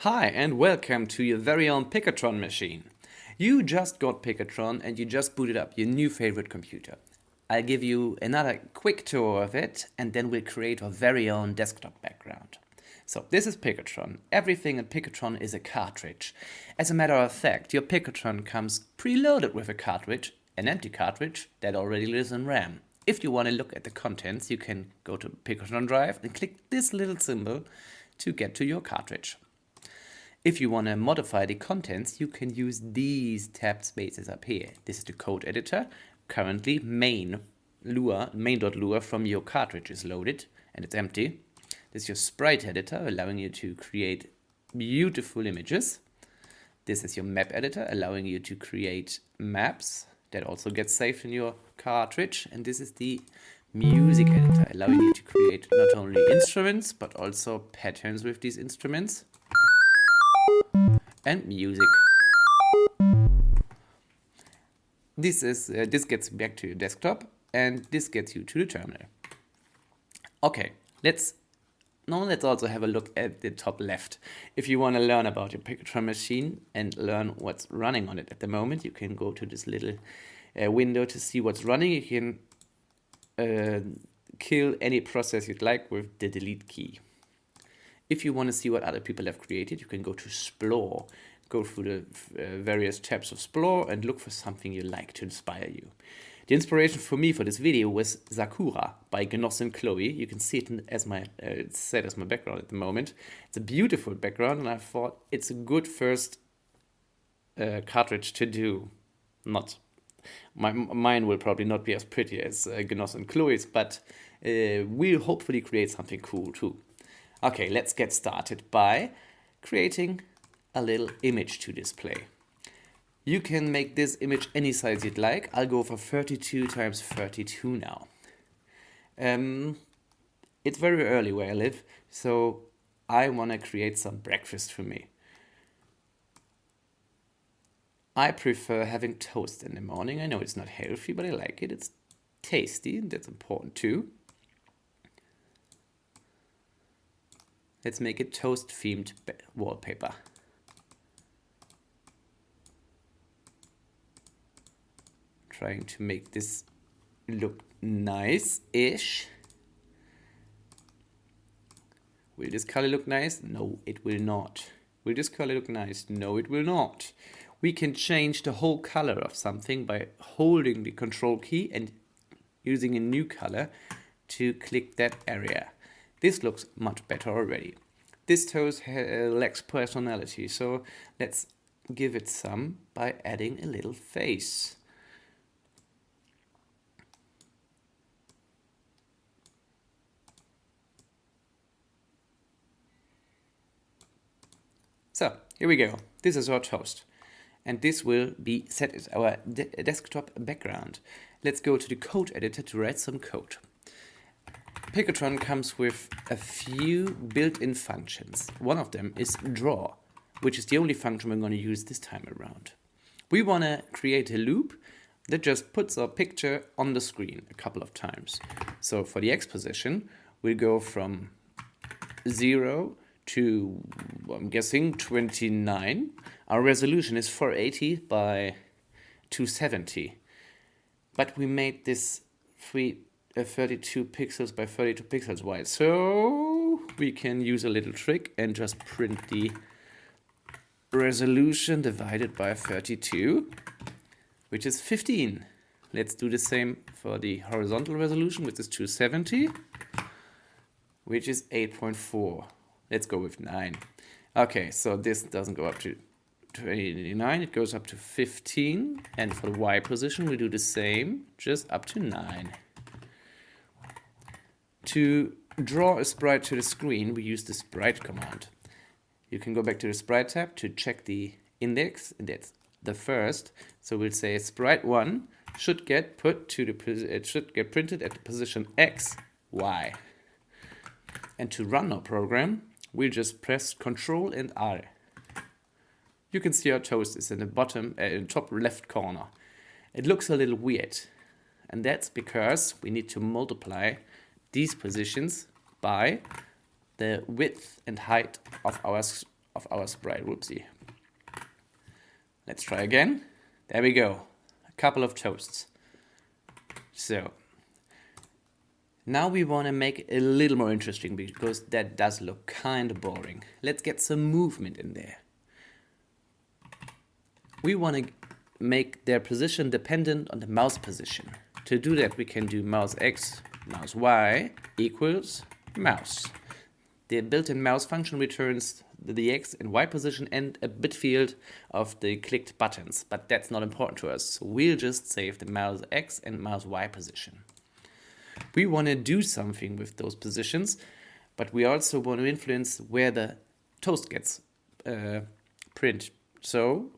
Hi and welcome to your very own Picotron machine. You just got Picotron and you just booted up your new favorite computer. I'll give you another quick tour of it and then we'll create our very own desktop background. So this is Picotron. Everything in Picotron is a cartridge. As a matter of fact, your Picotron comes preloaded with a cartridge, an empty cartridge that already lives in RAM. If you want to look at the contents, you can go to Picotron Drive and click this little symbol to get to your cartridge. If you want to modify the contents, you can use these tabbed spaces up here. This is the code editor. Currently, main.lua from your cartridge is loaded and it's empty. This is your Sprite editor, allowing you to create beautiful images. This is your map editor, allowing you to create maps that also get saved in your cartridge. And this is the music editor, allowing you to create not only instruments, but also patterns with these instruments. And music. This gets back to your desktop, and this gets you to the terminal. Okay, let's also have a look at the top left. If you want to learn about your Picotron machine and learn what's running on it at the moment, you can go to this little window to see what's running. You can kill any process you'd like with the delete key. If you want to see what other people have created, you can go to Explore, go through the various tabs of Explore and look for something you like to inspire you. The inspiration for me for this video was Sakura by Genossin Chloe. You can see it it's set as my background at the moment. It's a beautiful background and I thought it's a good first cartridge to do. Mine will probably not be as pretty as Genossin Chloe's, but we'll hopefully create something cool too. Okay, let's get started by creating a little image to display. You can make this image any size you'd like. I'll go for 32 times 32 now. It's very early where I live, so I want to create some breakfast for me. I prefer having toast in the morning. I know it's not healthy, but I like it. It's tasty, and that's important too. Let's make a toast-themed wallpaper. Trying to make this look nice-ish. Will this color look nice? No, it will not. Will this color look nice? No, it will not. We can change the whole color of something by holding the control key and using a new color to click that area. This looks much better already. This toast lacks personality, so let's give it some by adding a little face. So, here we go. This is our toast. And this will be set as our desktop background. Let's go to the code editor to write some code. Picotron comes with a few built-in functions. One of them is draw, which is the only function we're going to use this time around. We want to create a loop that just puts our picture on the screen a couple of times. So for the X position, we'll go from 0 to, I'm guessing, 29. Our resolution is 480 by 270. But we made this 32 pixels by 32 pixels wide. So we can use a little trick and just print the resolution divided by 32, which is 15. Let's do the same for the horizontal resolution, which is 270, which is 8.4. Let's go with 9. Okay, so this doesn't go up to 29, it goes up to 15. And for the Y position, we do the same, just up to 9. To draw a sprite to the screen, we use the Sprite command. You can go back to the Sprite tab to check the index, and that's the first. So we'll say Sprite 1 should get printed at the position X, Y. And to run our program, we'll just press Ctrl and R. You can see our toast is in the top left corner. It looks a little weird, and that's because we need to multiply these positions by the width and height of of our sprite. Whoopsie. Let's try again. There we go. A couple of toasts. So now we want to make it a little more interesting because that does look kind of boring. Let's get some movement in there. We want to make their position dependent on the mouse position. To do that, we can do mouse X, mouse Y equals mouse. The built-in mouse function returns the X and Y position and a bit field of the clicked buttons, but that's not important to us. So we'll just save the mouse X and mouse Y position. We want to do something with those positions, but we also want to influence where the toast gets printed. So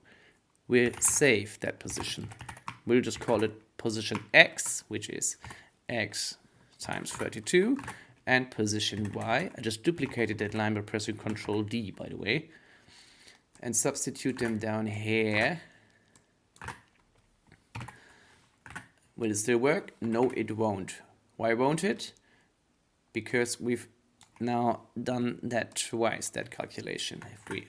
we'll save that position. We'll just call it position X, which is X times 32, and position Y. I just duplicated that line by pressing Ctrl D, by the way, and substitute them down here. Will it still work? No, it won't. Why won't it? Because we've now done that twice, that calculation. If we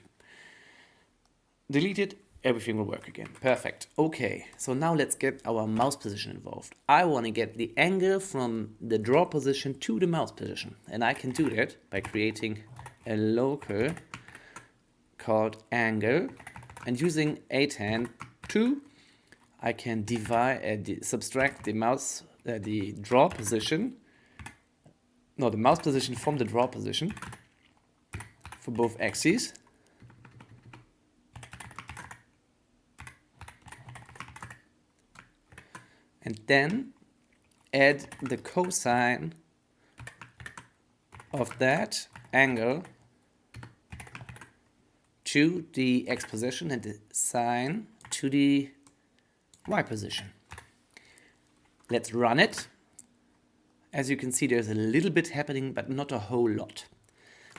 delete it, everything will work again. Perfect. Okay, so now let's get our mouse position involved. I want to get the angle from the draw position to the mouse position. And I can do that by creating a local called angle. And using atan2, I can subtract the mouse the draw position, no, the mouse position from the draw position for both axes. And then add the cosine of that angle to the X position and the sine to the Y position. Let's run it. As you can see, there's a little bit happening, but not a whole lot.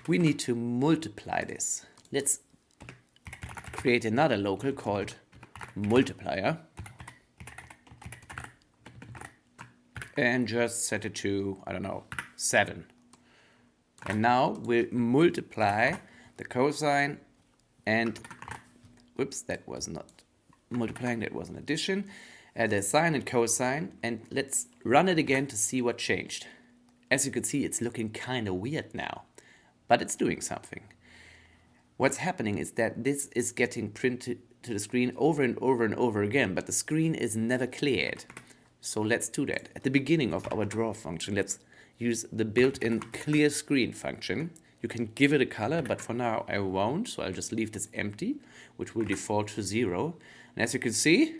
We need to multiply this. Let's create another local called multiplier. And just set it to, I don't know, 7. And now we'll multiply the cosine and, whoops, that was not multiplying, that was an addition. Add the sine and cosine, and let's run it again to see what changed. As you can see, it's looking kind of weird now, but it's doing something. What's happening is that this is getting printed to the screen over and over and over again, but the screen is never cleared. So let's do that. At the beginning of our draw function, let's use the built-in clear screen function. You can give it a color, but for now I won't, so I'll just leave this empty, which will default to 0. And as you can see,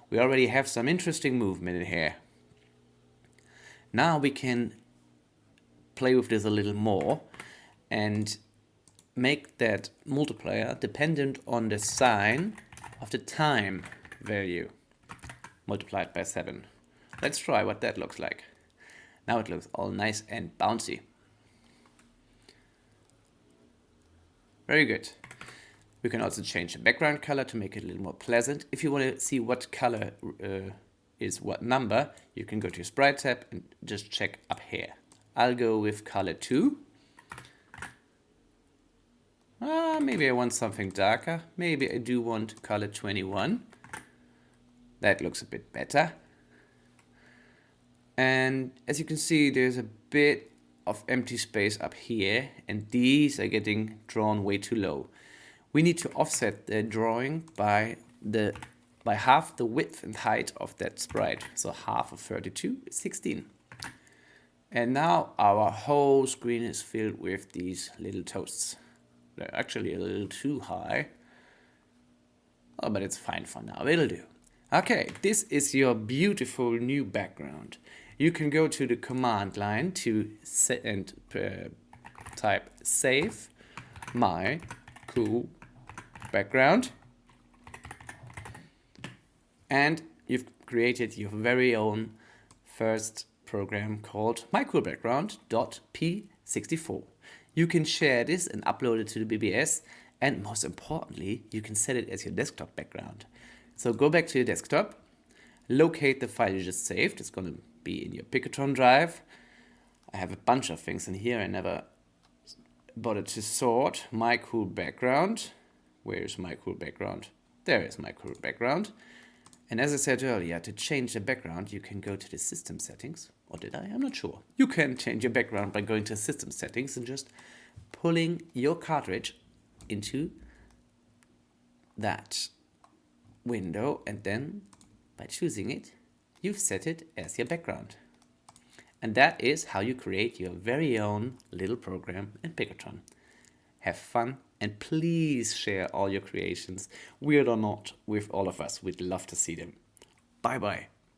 we already have some interesting movement in here. Now we can play with this a little more and make that multiplier dependent on the sine of the time value multiplied by 7. Let's try what that looks like. Now it looks all nice and bouncy. Very good. We can also change the background color to make it a little more pleasant. If you want to see what color is what number, you can go to your Sprite tab and just check up here. I'll go with color 2. Maybe I want something darker. Maybe I do want color 21. That looks a bit better. And as you can see, there's a bit of empty space up here, and these are getting drawn way too low. We need to offset the drawing by half the width and height of that sprite. So half of 32 is 16. And now our whole screen is filled with these little toasts. They're actually a little too high. Oh, but it's fine for now, it'll do. Okay, this is your beautiful new background. You can go to the command line to type save my cool background, and you've created your very own first program called mycoolbackground.p64. You can share this and upload it to the BBS, and most importantly, you can set it as your desktop background. So go back to your desktop, locate the file you just saved. It's going to be in your Picotron drive. I have a bunch of things in here. I never bother to sort my cool background. Where is my cool background? There is my cool background. And as I said earlier, to change the background, you can go to the system settings. Or did I? I'm not sure. You can change your background by going to system settings and just pulling your cartridge into that window, and then by choosing it, you've set it as your background. And that is how you create your very own little program in Picotron. Have fun, and please share all your creations, weird or not, with all of us. We'd love to see them. Bye bye.